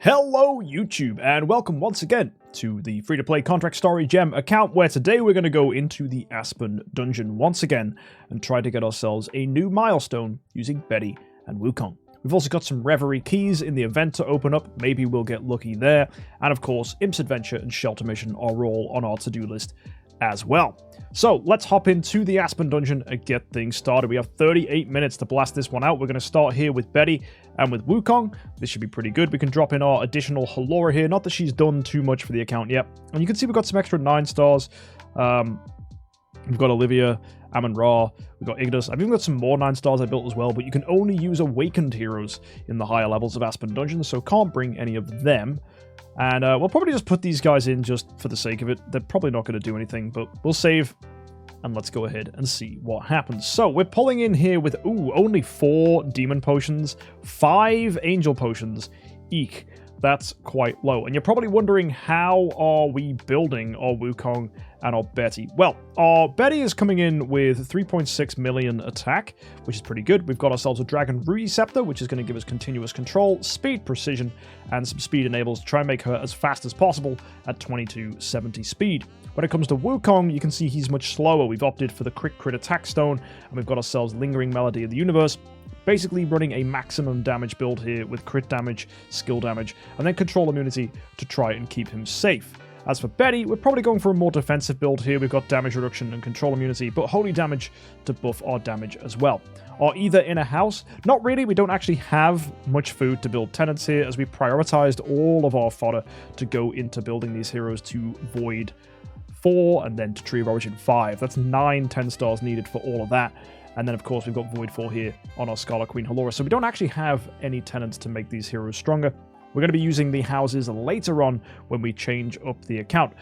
Hello YouTube, and welcome once again to the free-to-play contract story gem account, where today we're going to go into the Aspen dungeon once again and try to get ourselves a new milestone using Betty and Wukong. We've also got some Reverie keys in the event to open up, maybe we'll get lucky there, and of course Imps Adventure and Shelter Mission are all on our to-do list as well. So let's hop into the Aspen dungeon and get things started. We have 38 minutes to blast this one out. We're going to start here with Betty and with Wukong. This should be pretty good. We can drop in our additional Halora here. Not that she's done too much for the account yet. And you can see we've got some extra 9 stars. We've got Olivia, Amon-Ra, we've got Ignis. I've even got some more 9 stars I built as well, but you can only use awakened heroes in the higher levels of Aspen dungeons, so can't bring any of them. And we'll probably just put these guys in just for the sake of it. They're probably not going to do anything, but we'll save. And let's go ahead and see what happens. So we're pulling in here with, only 4 demon potions, 5 angel potions. Eek. That's quite low. And you're probably wondering, how are we building our Wukong and our Betty? Well, our Betty is coming in with 3.6 million attack, which is pretty good. We've got ourselves a Reverie Scepter, which is going to give us continuous control, speed, precision, and some speed enables to try and make her as fast as possible at 2270 speed. When it comes to Wukong, you can see he's much slower. We've opted for the crit attack stone, and we've got ourselves Lingering Melody of the Universe. Basically running a maximum damage build here with crit damage, skill damage, and then control immunity to try and keep him safe. As for Betty, we're probably going for a more defensive build here. We've got damage reduction and control immunity, but holy damage to buff our damage as well. Are either in a house? Not really. We don't actually have much food to build tenants here, as we prioritized all of our fodder to go into building these heroes to Void 4 and then to Tree of Origin 5. That's 9 10 stars needed for all of that. And then, of course, we've got Void 4 here on our Scarlet Queen Halora. So we don't actually have any tenants to make these heroes stronger. We're going to be using the houses later on when we change up the account.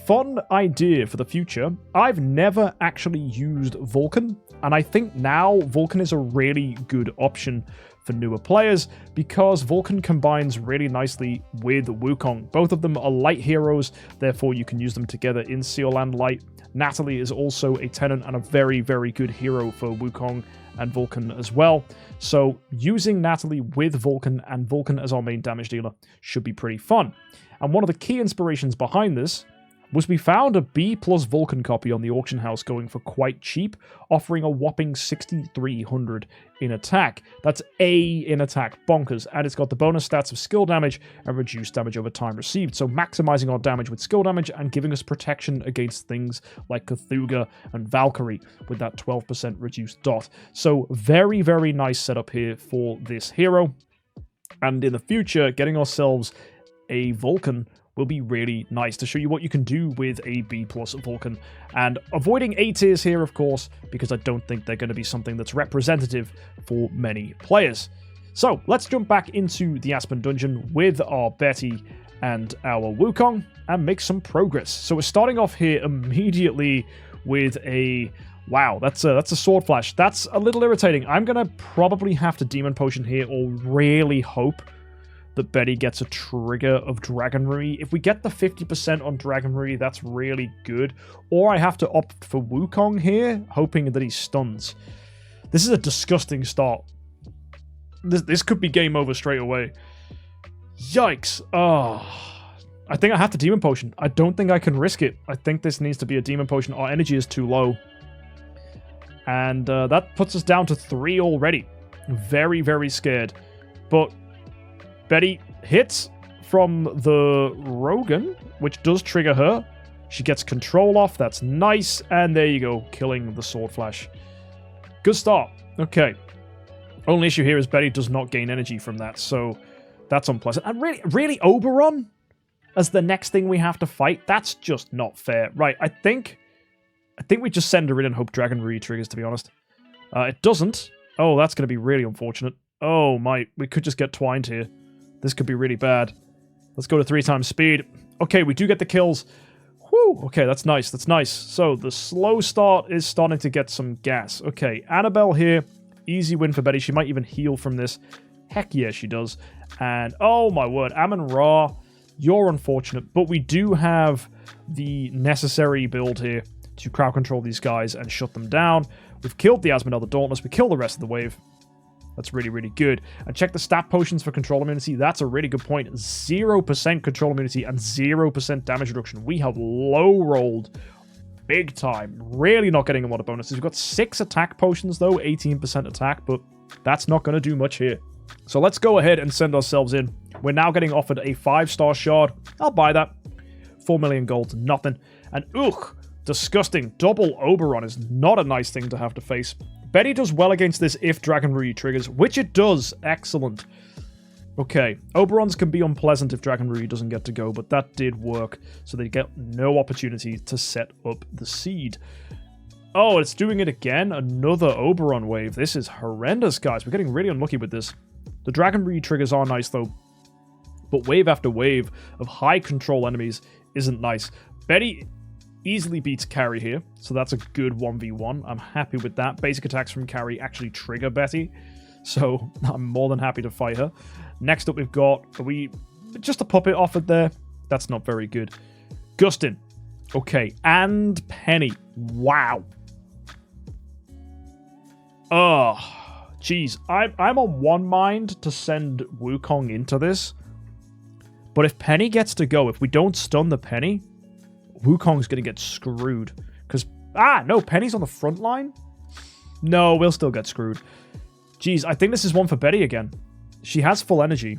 Fun idea for the future. I've never actually used Vulcan, and I think now Vulcan is a really good option for newer players because Vulcan combines really nicely with Wukong. Both of them are light heroes, therefore you can use them together in Seal Land Light. Natalie is also a tenant and a very, very good hero for Wukong and Vulcan as well. So using Natalie with Vulcan and Vulcan as our main damage dealer should be pretty fun. And one of the key inspirations behind this was we found a B plus Vulcan copy on the auction house going for quite cheap, offering a whopping 6,300 in attack. That's A in attack, bonkers, and it's got the bonus stats of skill damage and reduced damage over time received, so maximizing our damage with skill damage and giving us protection against things like Cthulhu and Valkyrie with that 12% reduced dot. So very, very nice setup here for this hero, and in the future, getting ourselves a Vulcan will be really nice to show you what you can do with a B plus Vulcan. And avoiding A tiers here, of course, because I don't think they're going to be something that's representative for many players. So let's jump back into the Aspen dungeon with our Betty and our Wukong and make some progress. So we're starting off here immediately with a... Wow, that's a sword flash. That's a little irritating. I'm going to probably have to demon potion here or really hope that Betty gets a trigger of Dragonry. If we get the 50% on Dragonry, that's really good. Or I have to opt for Wukong here, hoping that he stuns. This is a disgusting start. This could be game over straight away. Yikes. Oh, I think I have to Demon Potion. I don't think I can risk it. I think this needs to be a Demon Potion. Our energy is too low. And that puts us down to 3 already. Very, very scared. But Betty hits from the Rogan, which does trigger her. She gets control off. That's nice. And there you go, killing the sword flash. Good start. Okay. Only issue here is Betty does not gain energy from that, so that's unpleasant. And really Oberon as the next thing we have to fight? That's just not fair. Right, I think we just send her in and hope Dragonry triggers, to be honest. It doesn't. Oh, that's going to be really unfortunate. Oh my, we could just get twined here. This could be really bad. Let's go to 3 times speed. Okay, we do get the kills. Whew, okay, that's nice, that's nice. So, the slow start is starting to get some gas. Okay, Annabelle here. Easy win for Betty. She might even heal from this. Heck yeah, she does. And, oh my word, Amon-Ra, you're unfortunate. But we do have the necessary build here to crowd control these guys and shut them down. We've killed the Asmodel the Dauntless. We killed the rest of the wave. That's really, really good. And check the stat potions for control immunity. That's a really good point. 0% control immunity and 0% damage reduction. We have low rolled big time. Really not getting a lot of bonuses. We've got 6 attack potions though, 18% attack, but that's not going to do much here. So let's go ahead and send ourselves in. We're now getting offered a 5-star shard. I'll buy that. 4 million gold, nothing. And ugh, disgusting. Double Oberon is not a nice thing to have to face. Betty does well against this if Reverie triggers, which it does. Excellent. Okay, Oberons can be unpleasant if Reverie doesn't get to go, but that did work, so they get no opportunity to set up the seed. Oh, it's doing it again? Another Oberon wave. This is horrendous, guys. We're getting really unlucky with this. The Reverie triggers are nice, though, but wave after wave of high control enemies isn't nice. Betty easily beats Carrie here, so that's a good 1v1. I'm happy with that. Basic attacks from Carrie actually trigger Betty, so I'm more than happy to fight her. Next up we've got, just a puppet offered there. That's not very good. Gustin. Okay, and Penny. Wow. Oh, jeez. I'm on one mind to send Wukong into this, but if Penny gets to go, if we don't stun the Penny, Wukong's going to get screwed. Because, no, Penny's on the front line? No, we'll still get screwed. Jeez, I think this is one for Betty again. She has full energy.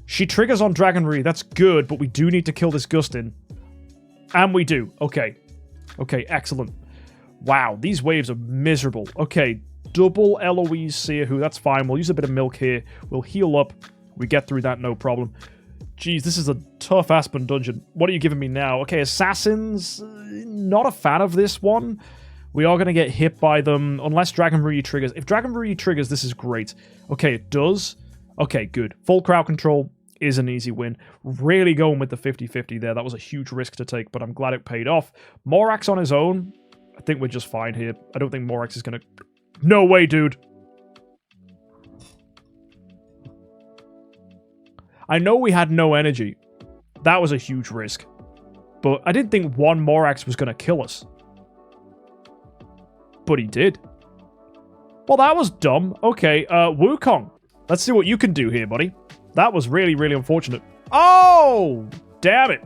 She triggers on Reverie. That's good, but we do need to kill this Gustin. And we do. Okay. Okay, excellent. Wow, these waves are miserable. Okay, double Eloise Seerwho. That's fine. We'll use a bit of milk here. We'll heal up. We get through that, no problem. Jeez, this is a tough Aspen dungeon. What are you giving me now? Okay, Assassins. Not a fan of this one. We are going to get hit by them unless Reverie triggers. If Reverie triggers, this is great. Okay, it does. Okay, good. Full crowd control is an easy win. Really going with the 50-50 there. That was a huge risk to take, but I'm glad it paid off. Morax on his own. I think we're just fine here. I don't think Morax is going to... No way, dude. I know we had no energy. That was a huge risk. But I didn't think one Morax was going to kill us. But he did. Well, that was dumb. Okay, Wukong. Let's see what you can do here, buddy. That was really, really unfortunate. Oh! Damn it.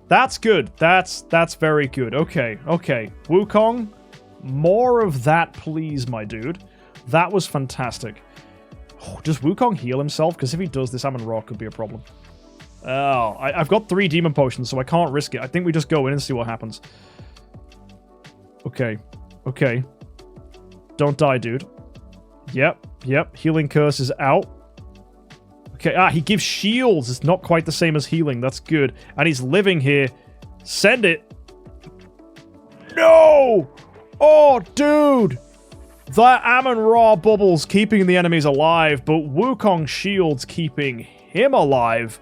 That's good. That's very good. Okay, okay. Wukong, more of that, please, my dude. That was fantastic. Oh, does Wukong heal himself? Because if he does, this Amon-Ra could be a problem. Oh, I've got 3 demon potions, so I can't risk it. I think we just go in and see what happens. Okay. Okay. Don't die, dude. Yep. Yep. Healing curse is out. Okay. He gives shields. It's not quite the same as healing. That's good. And he's living here. Send it. No! Oh, dude! That Amon-Ra bubbles keeping the enemies alive, but Wukong shields keeping him alive.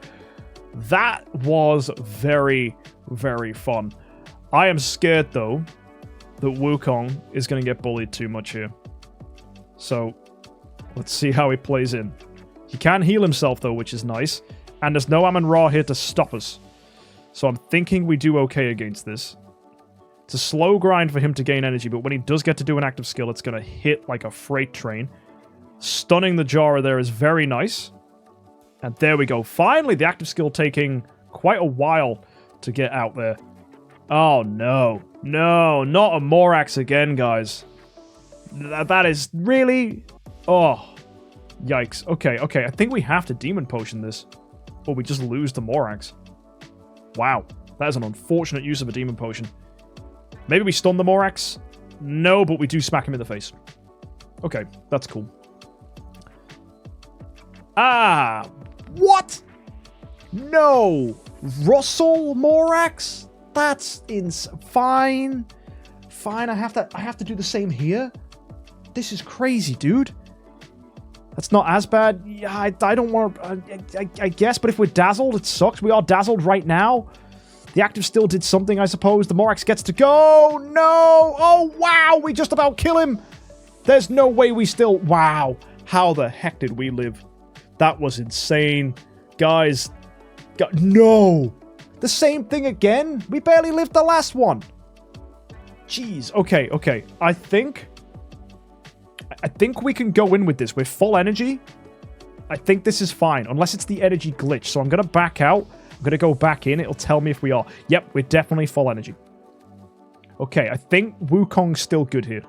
That was very, very fun. I am scared, though, that Wukong is going to get bullied too much here. So, let's see how he plays in. He can heal himself, though, which is nice. And there's no Amon-Ra here to stop us. So I'm thinking we do okay against this. It's a slow grind for him to gain energy, but when he does get to do an active skill, it's going to hit like a freight train. Stunning the Jara there is very nice. And there we go. Finally, the active skill taking quite a while to get out there. Oh, no. No, not a Morax again, guys. That is really... Oh, yikes. Okay, okay. I think we have to Demon Potion this. Or we just lose to Morax. Wow. That is an unfortunate use of a Demon Potion. Maybe we stun the Morax? No, but we do smack him in the face. Okay, that's cool. What? No! Russell Morax? That's fine. Fine, I have to do the same here? This is crazy, dude. That's not as bad. Yeah, I don't want to... I guess, but if we're dazzled, it sucks. We are dazzled right now. The active still did something, I suppose. The Morax gets to go. No! Oh, wow! We just about kill him. There's no way we still... Wow. How the heck did we live? That was insane. Guys. No! The same thing again? We barely lived the last one. Jeez. Okay, okay. I think... I think we can go in with this. We're full energy. I think this is fine, unless it's the energy glitch. So I'm going to back out. I'm going to go back in. It'll tell me if we are. Yep, we're definitely full energy. Okay, I think Wukong's still good here.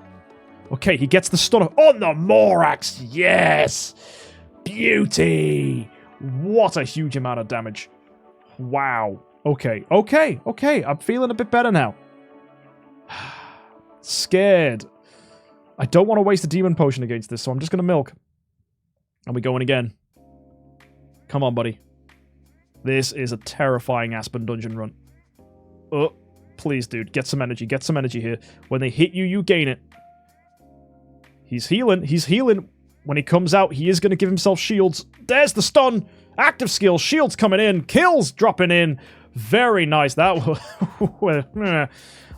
Okay, he gets the stunner on the Morax. Yes! Beauty! What a huge amount of damage. Wow. Okay, okay, okay. I'm feeling a bit better now. Scared. I don't want to waste a demon potion against this, so I'm just going to milk. And we go in again. Come on, buddy. This is a terrifying Aspen dungeon run. Oh, please, dude. Get some energy. Get some energy here. When they hit you, you gain it. He's healing. He's healing. When he comes out, he is going to give himself shields. There's the stun. Active skill. Shields coming in. Kills dropping in. Very nice. That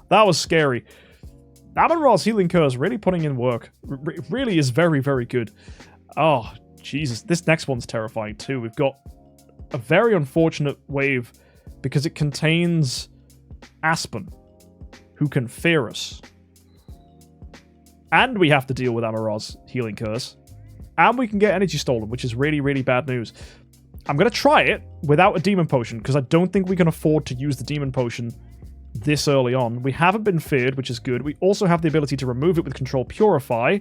was scary. Amun-Ra's healing curse really putting in work. Really is very, very good. Oh, Jesus. This next one's terrifying too. We've got a very unfortunate wave because it contains Aspen, who can fear us. And we have to deal with Amun-Ra's healing curse. And we can get energy stolen, which is really, really bad news. I'm going to try it without a demon potion, because I don't think we can afford to use the demon potion this early on. We haven't been feared, which is good. We also have the ability to remove it with Control Purify.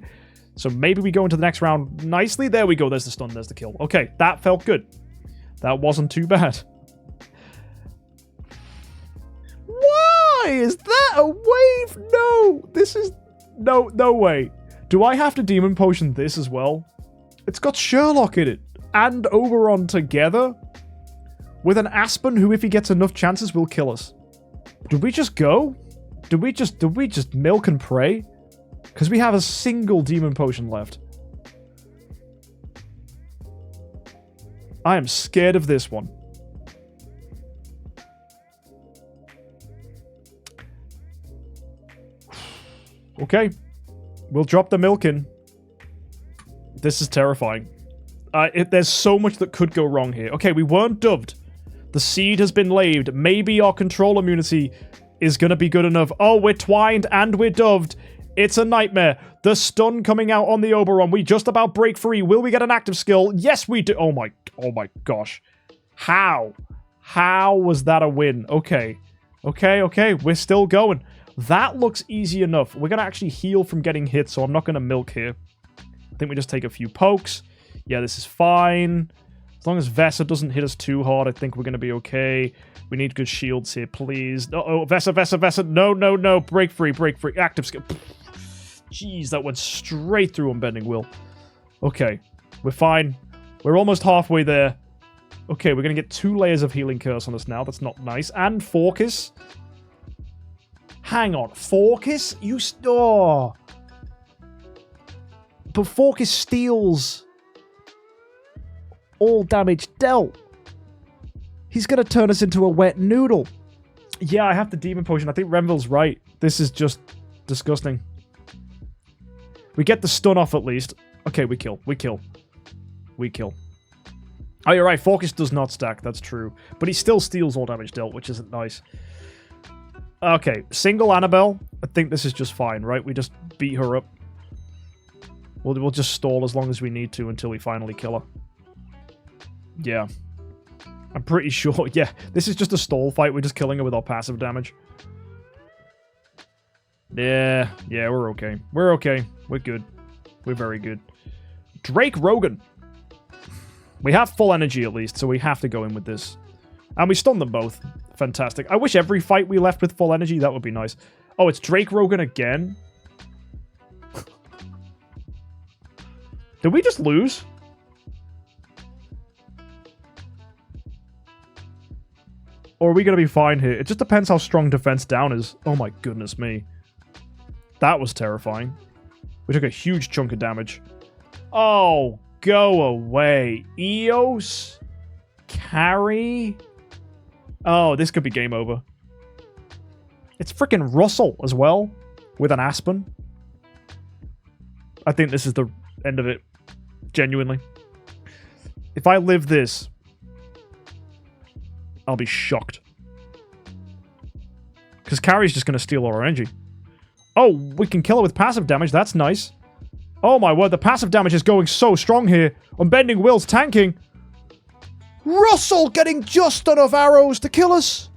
So maybe we go into the next round nicely. There we go. There's the stun. There's the kill. Okay, that felt good. That wasn't too bad. Why is that a wave? No, this is... No way. Do I have to demon potion this as well? It's got Sherlock in it. And Oberon together. With an Aspen who, if he gets enough chances, will kill us. Did we just go? Did we just milk and pray? Because we have a single demon potion left. I am scared of this one. Okay. We'll drop the milk in. This is terrifying. There's so much that could go wrong here. Okay, we weren't dubbed. The seed has been laid. Maybe our control immunity is going to be good enough. Oh, we're twined and we're doved. It's a nightmare. The stun coming out on the Oberon. We just about break free. Will we get an active skill? Yes, we do. Oh my gosh. How? How was that a win? Okay. Okay. We're still going. That looks easy enough. We're going to actually heal from getting hit, so I'm not going to milk here. I think we just take a few pokes. Yeah, this is fine. As long as Vesa doesn't hit us too hard, I think we're going to be okay. We need good shields here, please. Uh-oh, Vesa. No. Break free. Active skill. Jeez, that went straight through Unbending Will. Okay, we're fine. We're almost halfway there. Okay, we're going to get 2 layers of healing curse on us now. That's not nice. And Forcus. Hang on. Forcus? Oh. But Forcus steals all damage dealt. He's going to turn us into a wet noodle. Yeah, I have the demon potion. I think Renville's right. This is just disgusting. We get the stun off at least. Okay, we kill. Oh, you're right. Forcus does not stack. That's true. But he still steals all damage dealt, which isn't nice. Okay, single Annabelle. I think this is just fine, right? We just beat her up. We'll just stall as long as we need to until we finally kill her. Yeah. I'm pretty sure. Yeah, this is just a stall fight. We're just killing her with our passive damage. Yeah, we're okay. We're okay. We're good. We're very good. Drake Rogan. We have full energy at least, so we have to go in with this. And we stun them both. Fantastic. I wish every fight we left with full energy. That would be nice. Oh, it's Drake Rogan again? Did we just lose? Or are we going to be fine here? It just depends how strong defense down is. Oh my goodness me. That was terrifying. We took a huge chunk of damage. Oh, go away. Eos? Carry? Oh, this could be game over. It's freaking Russell as well, with an Aspen. I think this is the end of it. Genuinely. If I live this, I'll be shocked. Because Carrie's just going to steal all our energy. Oh, we can kill her with passive damage. That's nice. Oh my word, the passive damage is going so strong here. Unbending Will's tanking. Russell getting just enough arrows to kill us.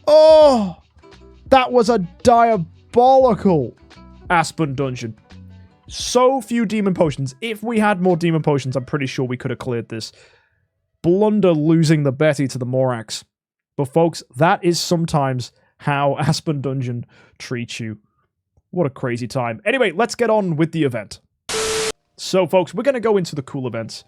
Oh, that was a diabolical Aspen dungeon. So few demon potions. If we had more demon potions, I'm pretty sure we could have cleared this. Blunder losing the Betty to the Morax. But folks, that is sometimes how Aspen Dungeon treats you. What a crazy time. Anyway, let's get on with the event. So folks, we're going to go into the cool events,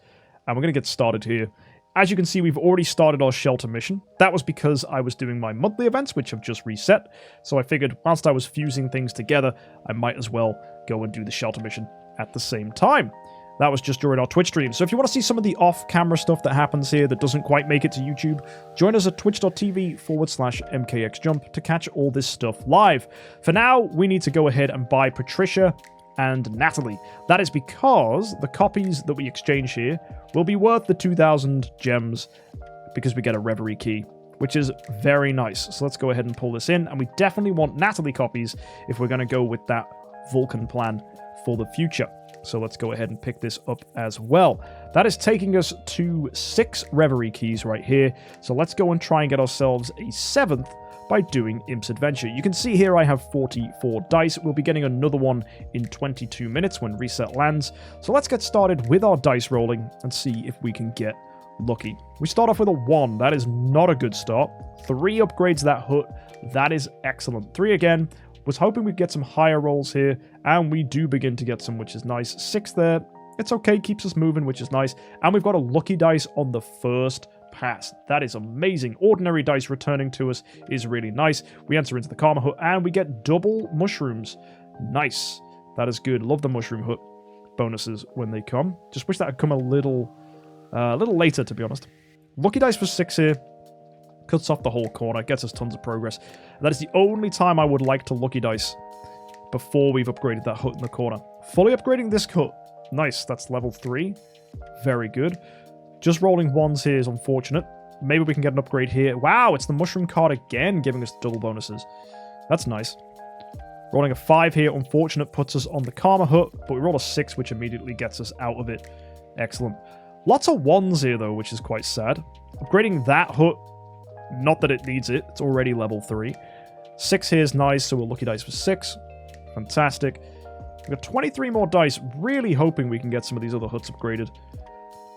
and we're going to get started here. As you can see, we've already started our shelter mission. That was because I was doing my monthly events, which have just reset. So I figured whilst I was fusing things together, I might as well go and do the shelter mission at the same time. That was just during our Twitch stream. So if you want to see some of the off-camera stuff that happens here that doesn't quite make it to YouTube, join us at twitch.tv/MKxJUMP to catch all this stuff live. For now, we need to go ahead and buy Patricia and Natalie. That is because the copies that we exchange here will be worth the 2,000 gems because we get a Reverie key, which is very nice. So let's go ahead and pull this in, and we definitely want Natalie copies if we're going to go with that Vulcan plan for the future. So let's go ahead and pick this up as well. That is taking us to 6 Reverie keys right here. So let's go and try and get ourselves a 7th by doing Imps Adventure. You can see here I have 44 dice. We'll be getting another one in 22 minutes when reset lands. So let's get started with our dice rolling and see if we can get lucky. We start off with a 1. That is not a good start. 3 upgrades that hut. That is excellent. 3 again. Was hoping we'd get some higher rolls here, and we do begin to get some, which is nice. 6 there. It's okay, keeps us moving, which is nice. And we've got a lucky dice on the first pass. That is amazing. Ordinary dice returning to us is really nice. We enter into the Karma Hut, and we get double mushrooms. Nice. That is good. Love the Mushroom Hut bonuses when they come. Just wish that had come a little later, to be honest. Lucky dice for 6 here. Cuts off the whole corner, gets us tons of progress. And that is the only time I would like to lucky dice before we've upgraded that hut in the corner. Fully upgrading this hut. Nice, that's level 3. Very good. Just rolling 1s here is unfortunate. Maybe we can get an upgrade here. Wow, it's the mushroom card again, giving us double bonuses. That's nice. Rolling a 5 here, unfortunate, puts us on the Karma Hut, but we roll a 6, which immediately gets us out of it. Excellent. Lots of 1s here, though, which is quite sad. Upgrading that hut, not that it needs it, it's already level 3. 6 here is nice, so we'll lucky dice for 6. Fantastic. We've got 23 more dice, really hoping we can get some of these other huts upgraded.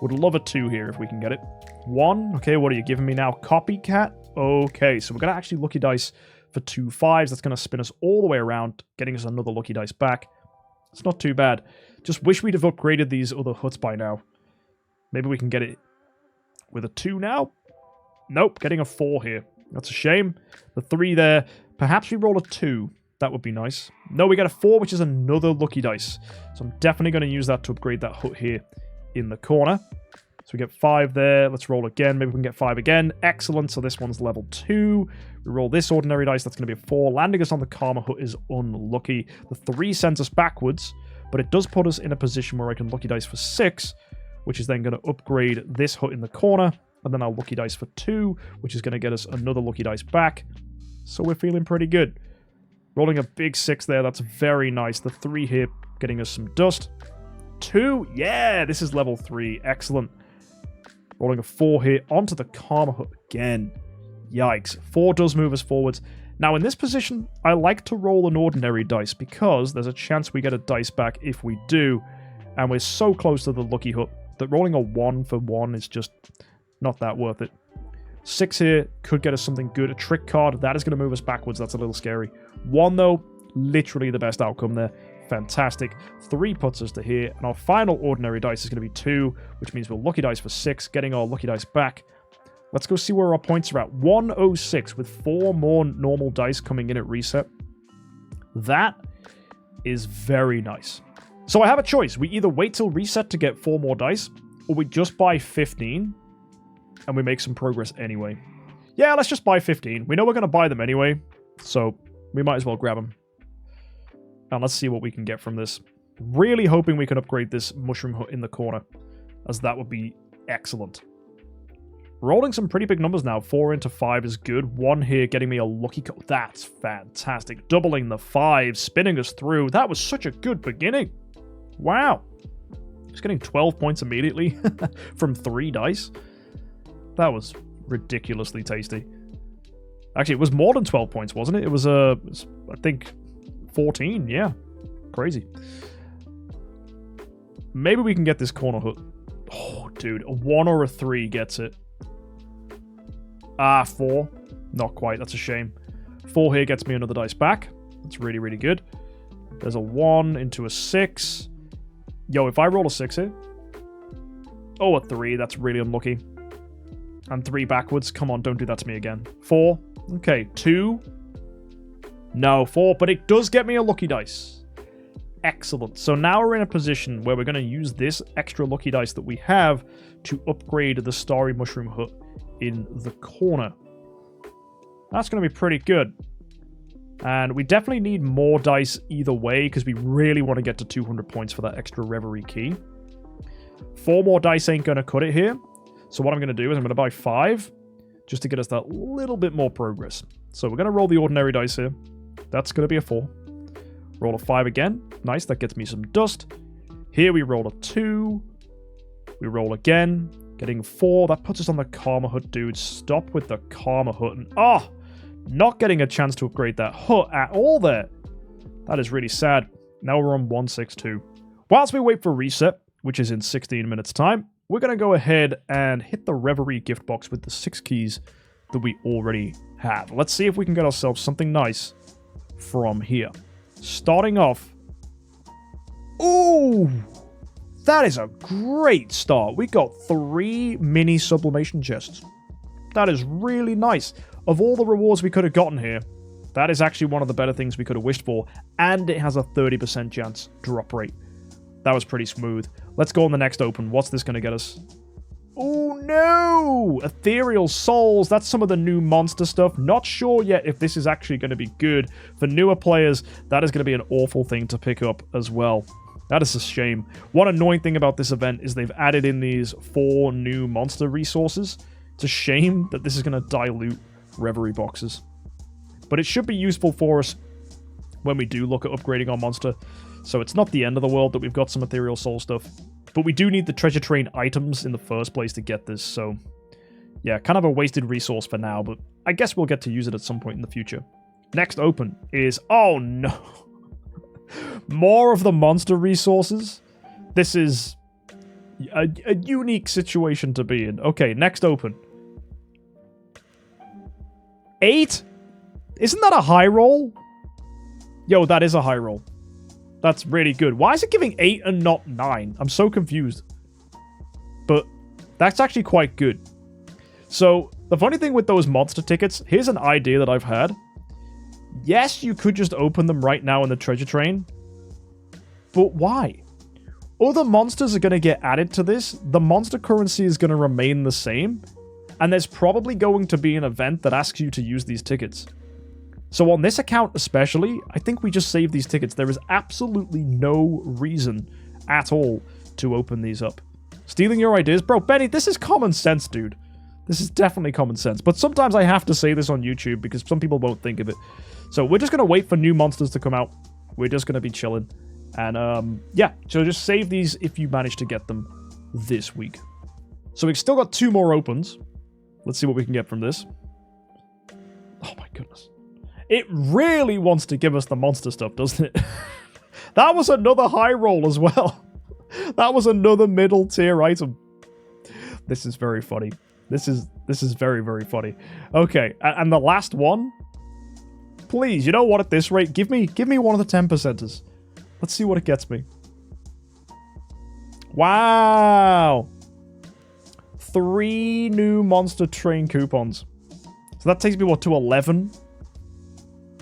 Would love a 2 here if we can get it. 1, okay, what are you giving me now? Copycat? Okay, so we're going to actually lucky dice for 2 5s. That's going to spin us all the way around, getting us another lucky dice back. It's not too bad. Just wish we'd have upgraded these other huts by now. Maybe we can get it with a 2 now? Nope, getting a 4 here. That's a shame. The 3 there. Perhaps we roll a 2. That would be nice. No, we get a 4, which is another lucky dice. So I'm definitely going to use that to upgrade that hut here in the corner. So we get 5 there. Let's roll again. Maybe we can get 5 again. Excellent. So this one's level 2. We roll this ordinary dice. That's going to be a 4. Landing us on the Karma Hut is unlucky. The 3 sends us backwards, but it does put us in a position where I can lucky dice for 6, which is then going to upgrade this hut in the corner. And then our lucky dice for 2, which is going to get us another lucky dice back. So we're feeling pretty good. Rolling a big 6 there. That's very nice. The 3 here getting us some dust. 2. Yeah, this is level 3. Excellent. Rolling a 4 here onto the Karma Hut again. Yikes. 4 does move us forwards. Now in this position, I like to roll an ordinary dice because there's a chance we get a dice back if we do. And we're so close to the lucky hut that rolling a 1 for 1 is just not that worth it. 6 here could get us something good. A trick card. That is going to move us backwards. That's a little scary. 1, though, literally the best outcome there. Fantastic. 3 puts us to here. And our final ordinary dice is going to be 2, which means we'll lucky dice for 6, getting our lucky dice back. Let's go see where our points are at. 106 with 4 more normal dice coming in at reset. That is very nice. So I have a choice. We either wait till reset to get 4 more dice, or we just buy 15 and we make some progress anyway. Yeah, let's just buy 15. We know we're going to buy them anyway, so we might as well grab them. And let's see what we can get from this. Really hoping we can upgrade this mushroom hut in the corner, as that would be excellent. Rolling some pretty big numbers now. 4 into 5 is good. 1 here getting me a lucky code. That's fantastic. Doubling the 5, spinning us through. That was such a good beginning. Wow. Just getting 12 points immediately from 3 dice. That was ridiculously tasty. Actually, it was more than 12 points, wasn't it? It was, I think, 14. Yeah. Crazy. Maybe we can get this corner hook. Oh, dude. A 1 or a 3 gets it. Ah, 4. Not quite. That's a shame. 4 here gets me another dice back. That's really, really good. There's a 1 into a 6. Yo, if I roll a 6 here... Oh, a 3. That's really unlucky. And 3 backwards. Come on, don't do that to me again. 4. Okay, 2. No, 4. But it does get me a lucky dice. Excellent. So now we're in a position where we're going to use this extra lucky dice that we have to upgrade the Starry Mushroom Hut in the corner. That's going to be pretty good. And we definitely need more dice either way because we really want to get to 200 points for that extra Reverie key. 4 more dice ain't going to cut it here. So what I'm going to do is I'm going to buy 5 just to get us that little bit more progress. So we're going to roll the ordinary dice here. That's going to be a 4. Roll a 5 again. Nice, that gets me some dust. Here we roll a 2. We roll again. Getting 4. That puts us on the Karma Hut, dude. Stop with the Karma Hut. And, not getting a chance to upgrade that hut at all there. That is really sad. Now we're on 162. Whilst we wait for reset, which is in 16 minutes time, we're going to go ahead and hit the Reverie Giftbox with the 6 keys that we already have. Let's see if we can get ourselves something nice from here. Starting off... Ooh! That is a great start. We got 3 mini sublimation chests. That is really nice. Of all the rewards we could have gotten here, that is actually one of the better things we could have wished for. And it has a 30% chance drop rate. That was pretty smooth. Let's go on the next open. What's this going to get us? Oh no! Ethereal Souls. That's some of the new monster stuff. Not sure yet if this is actually going to be good. For newer players, that is going to be an awful thing to pick up as well. That is a shame. One annoying thing about this event is they've added in these 4 new monster resources. It's a shame that this is going to dilute Reverie boxes. But it should be useful for us when we do look at upgrading our monster. So it's not the end of the world that we've got some Ethereal Soul stuff. But we do need the treasure train items in the first place to get this. So yeah, kind of a wasted resource for now. But I guess we'll get to use it at some point in the future. Next open is... Oh no! More of the monster resources. This is a unique situation to be in. Okay, next open. 8? Isn't that a high roll? Yo, that is a high roll. That's really good. Why is it giving 8 and not 9? I'm so confused. But that's actually quite good. So, the funny thing with those monster tickets, here's an idea that I've had. Yes, you could just open them right now in the treasure train. But why? Other monsters are going to get added to this. The monster currency is going to remain the same. And there's probably going to be an event that asks you to use these tickets. So on this account especially, I think we just save these tickets. There is absolutely no reason at all to open these up. Stealing your ideas? Bro, Benny, this is common sense, dude. This is definitely common sense. But sometimes I have to say this on YouTube because some people won't think of it. So we're just going to wait for new monsters to come out. We're just going to be chilling. And yeah, so just save these if you manage to get them this week. So we've still got 2 more opens. Let's see what we can get from this. Oh my goodness. It really wants to give us the monster stuff, doesn't it? That was another high roll as well. That was another middle tier item. This is very funny. This is very, very funny. Okay, and the last one. Please, you know what, at this rate, give me one of the 10%ers. Let's see what it gets me. Wow. 3 new monster train coupons. So that takes me, what, to 11?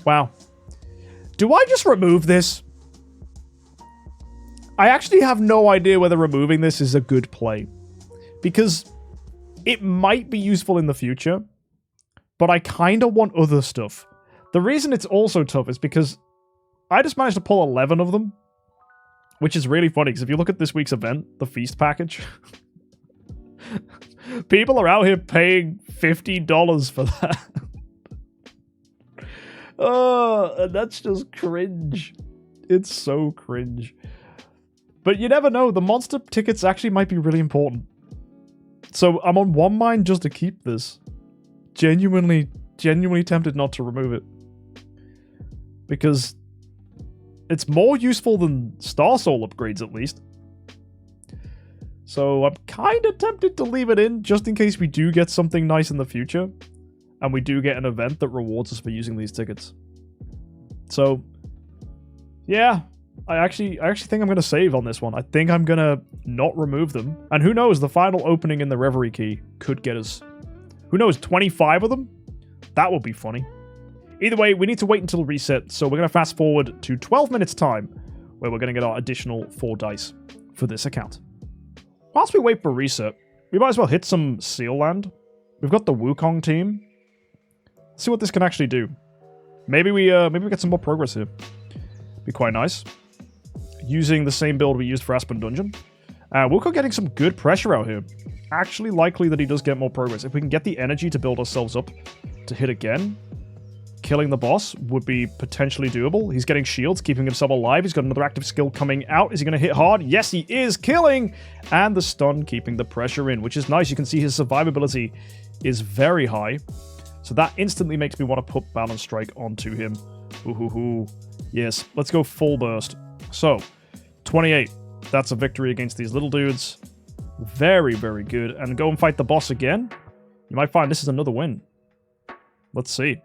Wow. Do I just remove this? I actually have no idea whether removing this is a good play. Because it might be useful in the future, but I kind of want other stuff. The reason it's also tough is because I just managed to pull 11 of them, which is really funny, because if you look at this week's event, the Feast package, People are out here paying $50 for that. Oh, that's just cringe. It's so cringe. But you never know. The monster tickets actually might be really important. So I'm on one mind just to keep this. Genuinely tempted not to remove it. Because it's more useful than Star Soul upgrades, at least. So I'm kind of tempted to leave it in, just in case we do get something nice in the future. And we do get an event that rewards us for using these tickets. So, yeah. I actually think I'm going to save on this one. I think I'm going to not remove them. And who knows, the final opening in the Reverie key could get us, who knows, 25 of them? That would be funny. Either way, we need to wait until reset, so we're going to fast forward to 12 minutes time, where we're going to get our additional 4 dice for this account. Whilst we wait for reset, we might as well hit some Seal Land. We've got the Wukong team. Let's see what this can actually do. Maybe we get some more progress here. Be quite nice. Using the same build we used for Aspen Dungeon. Wukong getting some good pressure out here. Actually likely that he does get more progress. If we can get the energy to build ourselves up to hit again, killing the boss would be potentially doable. He's getting shields, keeping himself alive. He's got another active skill coming out. Is he going to hit hard? Yes, he is. Killing! And the stun keeping the pressure in, which is nice. You can see his survivability is very high. So that instantly makes me want to put Balance Strike onto him. Ooh. Yes, let's go full burst. So, 28. That's a victory against these little dudes. Very, very good. And go and fight the boss again. You might find this is another win. Let's see.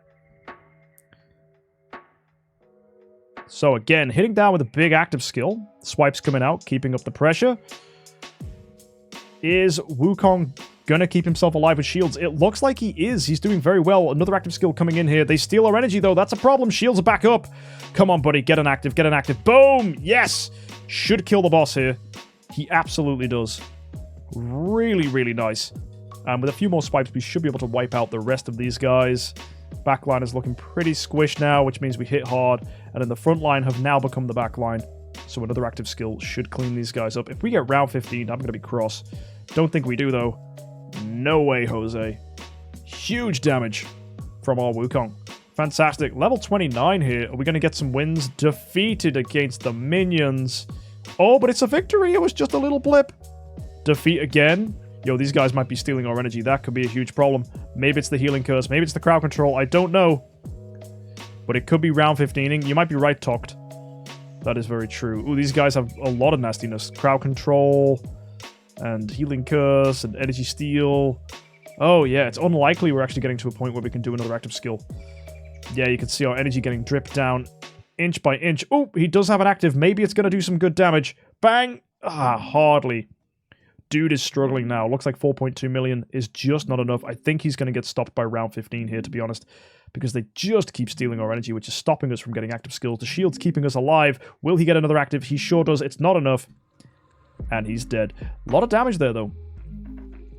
So again, hitting down with a big active skill. Swipes coming out, keeping up the pressure. Is Wukong gonna keep himself alive with shields? It looks like he is. He's doing very well. Another active skill coming in here. They steal our energy, though. That's a problem. Shields are back up. Come on, buddy. Get an active. Get an active. Boom! Yes! Should kill the boss here. He absolutely does. Really, really nice. And with a few more swipes, we should be able to wipe out the rest of these guys. Backline is looking pretty squished now, which means we hit hard. And then the front line have now become the backline. So another active skill should clean these guys up. If we get round 15, I'm going to be cross. Don't think we do, though. No way, Jose. Huge damage from our Wukong. Fantastic. Level 29 here. Are we going to get some wins? Defeated against the minions. Oh, but it's a victory. It was just a little blip. Defeat again. Yo, these guys might be stealing our energy. That could be a huge problem. Maybe it's the healing curse. Maybe it's the crowd control. I don't know. But it could be round 15ing. You might be right, Toct. That is very true. Ooh, these guys have a lot of nastiness. Crowd control, and healing curse, and energy steal. Oh, yeah, it's unlikely we're actually getting to a point where we can do another active skill. Yeah, you can see our energy getting dripped down inch by inch. Oh, he does have an active. Maybe it's going to do some good damage. Bang! Ah, hardly. Dude is struggling now. Looks like 4.2 million is just not enough. I think he's going to get stopped by round 15 here, to be honest, because they just keep stealing our energy, which is stopping us from getting active skills. The shield's keeping us alive. Will he get another active? He sure does. It's not enough. And he's dead. A lot of damage there, though.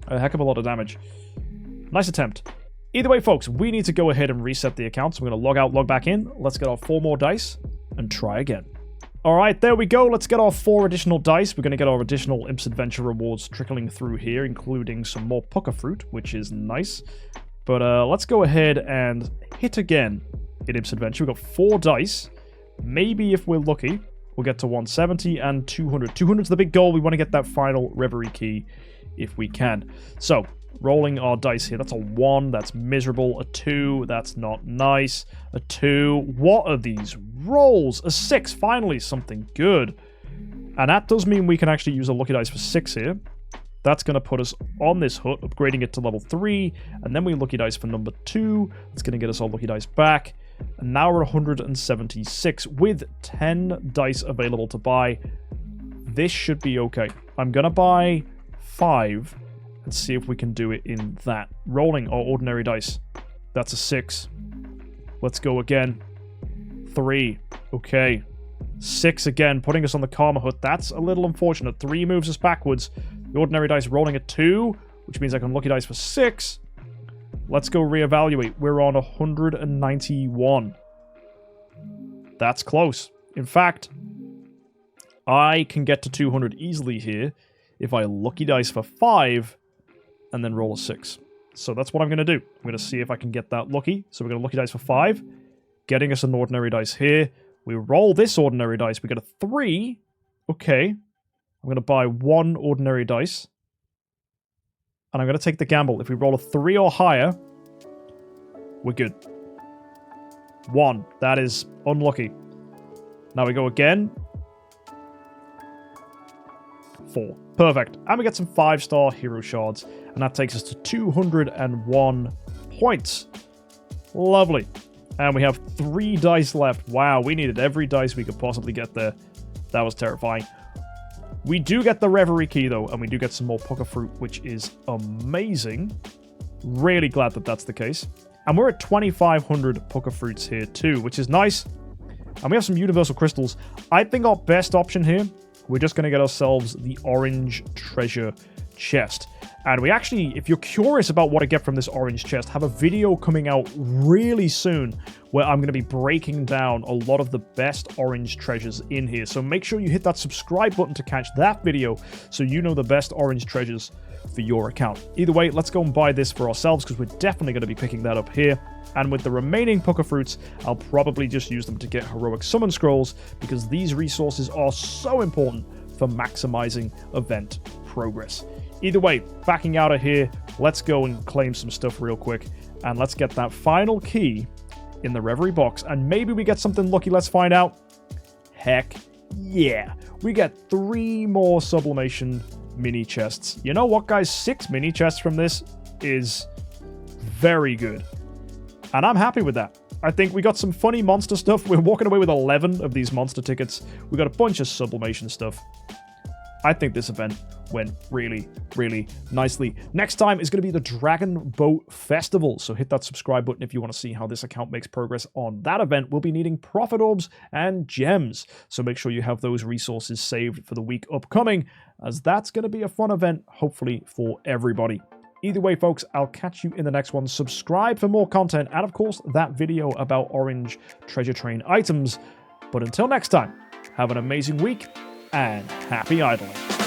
A heck of a lot of damage. Nice attempt. Either way, folks, we need to go ahead and reset the account. So we're going to log out, log back in. Let's get our 4 more dice and try again. Alright, there we go. Let's get our 4 additional dice. We're going to get our additional Imps Adventure rewards trickling through here, including some more Pucker Fruit, which is nice. But let's go ahead and hit again in Imps Adventure. We've got 4 dice. Maybe if we're lucky, we'll get to 170 and 200. 200 is the big goal. We want to get that final Reverie key if we can. So, rolling our dice here. That's a 1. That's miserable. A 2. That's not nice. A 2. What are these rolls? A 6. Finally, something good. And that does mean we can actually use a lucky dice for 6 here. That's going to put us on this hut, upgrading it to level 3. And then we lucky dice for number 2. That's going to get us our lucky dice back. And now we're 176 with 10 dice available to buy. This should be okay. I'm going to buy 5 and see if we can do it in that. Rolling our ordinary dice. That's a 6. Let's go again. 3. Okay. 6 again, putting us on the Karma Hut. That's a little unfortunate. 3 moves us backwards. The ordinary dice rolling a 2, which means I can lucky dice for 6. Let's go reevaluate. We're on 191. That's close. In fact, I can get to 200 easily here if I lucky dice for 5 and then roll a 6. So that's what I'm going to do. I'm going to see if I can get that lucky. So we're going to lucky dice for 5, getting us an ordinary dice here. We roll this ordinary dice. We get a 3. Okay. I'm going to buy 1 ordinary dice. And I'm going to take the gamble. If we roll a 3 or higher, we're good. 1. That is unlucky. Now we go again. 4. Perfect. And we get some 5-star hero shards. And that takes us to 201 points. Lovely. And we have 3 dice left. Wow, we needed every dice we could possibly get there. That was terrifying. We do get the Reverie key, though, and we do get some more pucker fruit, which is amazing. Really glad that that's the case. And we're at 2,500 pucker fruits here, too, which is nice. And we have some universal crystals. I think our best option here, we're just going to get ourselves the orange treasure chest. And we actually, if you're curious about what I get from this orange chest, have a video coming out really soon where I'm going to be breaking down a lot of the best orange treasures in here. So make sure you hit that subscribe button to catch that video so you know the best orange treasures for your account. Either way, let's go and buy this for ourselves because we're definitely going to be picking that up here. And with the remaining pucker fruits, I'll probably just use them to get heroic summon scrolls because these resources are so important for maximizing event progress. Either way, backing out of here, let's go and claim some stuff real quick. And let's get that final key in the Reverie box. And maybe we get something lucky. Let's find out. Heck yeah. We get 3 more sublimation mini chests. You know what, guys? 6 mini chests from this is very good. And I'm happy with that. I think we got some funny monster stuff. We're walking away with 11 of these monster tickets. We got a bunch of sublimation stuff. I think this event went really, really nicely. Next time is going to be the Dragon Boat Festival, so hit that subscribe button if you want to see how this account makes progress on that event. We'll be needing profit orbs and gems, so make sure you have those resources saved for the week upcoming, as that's going to be a fun event, hopefully for everybody. Either way, folks, I'll catch you in the next one. Subscribe for more content, and of course, that video about orange treasure train items. But until next time, have an amazing week, and happy idling.